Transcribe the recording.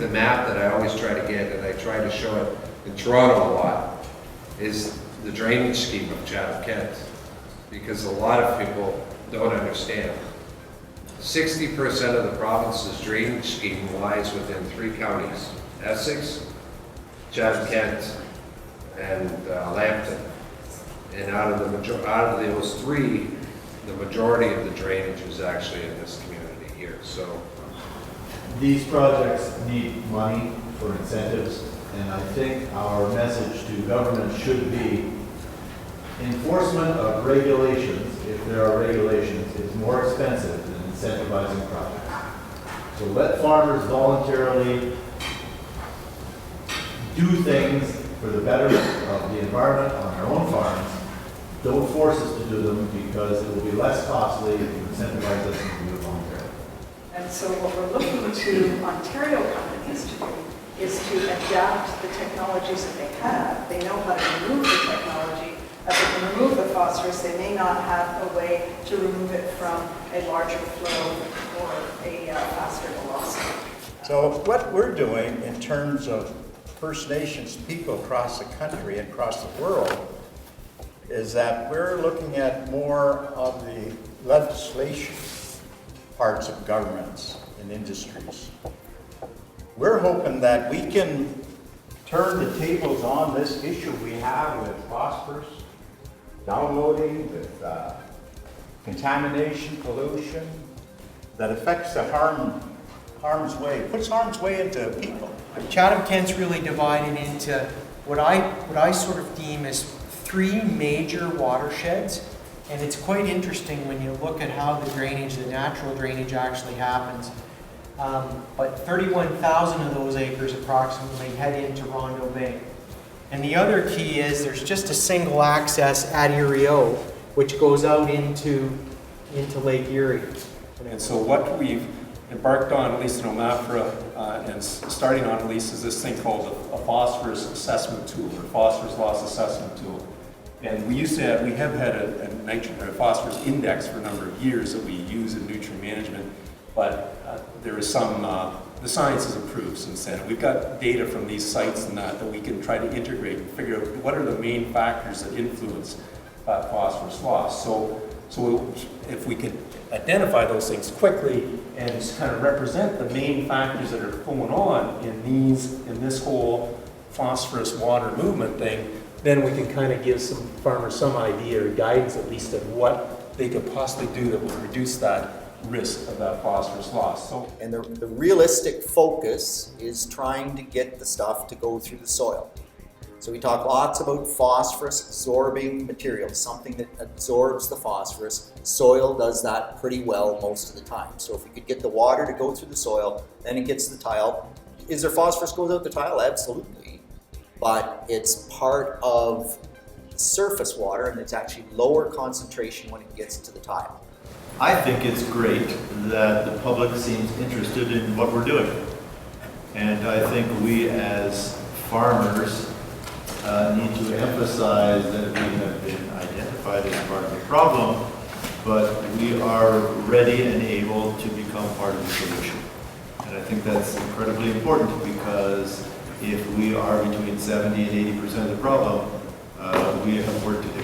the map that I always try to get, and I try to show it in Toronto a lot, is the drainage scheme of Chatham-Kent, because a lot of people don't understand. 60% of the province's drainage scheme lies within 3 counties, Essex, Chatham-Kent, and Lambton. And out of those 3, the majority of the drainage is actually in this community here. So these projects need money for incentives, and I think our message to government should be enforcement of regulations, if there are regulations, is more expensive than incentivizing projects. So let farmers voluntarily do things for the betterment of the environment on their own farms. Don't force us to do them, because it will be less costly if you incentivize us to do it voluntarily. And so what we're looking to Ontario companies to do is to adapt the technologies that they have. They know how to remove the technology. If they can remove the phosphorus, they may not have a way to remove it from a larger flow or a faster velocity. So what we're doing in terms of First Nations people across the country and across the world is that we're looking at more of the legislation parts of governments and industries. We're hoping that we can turn the tables on this issue we have with phosphorus, downloading, with contamination, pollution, that affects the harm's way, puts harm's way into people. Chatham-Kent's really divided into what I sort of deem as 3 major watersheds, and it's quite interesting when you look at how the drainage, the natural drainage actually happens. But 31,000 of those acres approximately head into Rondo Bay. And the other key is there's just a single access at Erie O, which goes out into Lake Erie. And so what we've embarked on, at least in OMAFRA, and starting on at least, is this thing called a phosphorus assessment tool, or phosphorus loss assessment tool. And we have had a nitrogen or a phosphorus index for a number of years that we use in nutrient management, but there is some, the science has improved since then. We've got data from these sites and that we can try to integrate and figure out what are the main factors that influence phosphorus loss. So if we could identify those things quickly and just kind of represent the main factors that are going on in this whole phosphorus water movement thing, then we can kind of give some farmers some idea or guidance at least of what they could possibly do that will reduce that risk of that phosphorus loss. And the realistic focus is trying to get the stuff to go through the soil. So we talk lots about phosphorus absorbing materials, something that absorbs the phosphorus. Soil does that pretty well most of the time. So if we could get the water to go through the soil, then it gets the tile. Is there phosphorus goes out the tile? Absolutely. But it's part of surface water, and it's actually lower concentration when it gets to the tile. I think it's great that the public seems interested in what we're doing. And I think we as farmers need to emphasize that we have been identified as part of the problem, but we are ready and able to become part of the solution. And I think that's incredibly important, because if we are between 70 and 80% of the problem, we have work to do.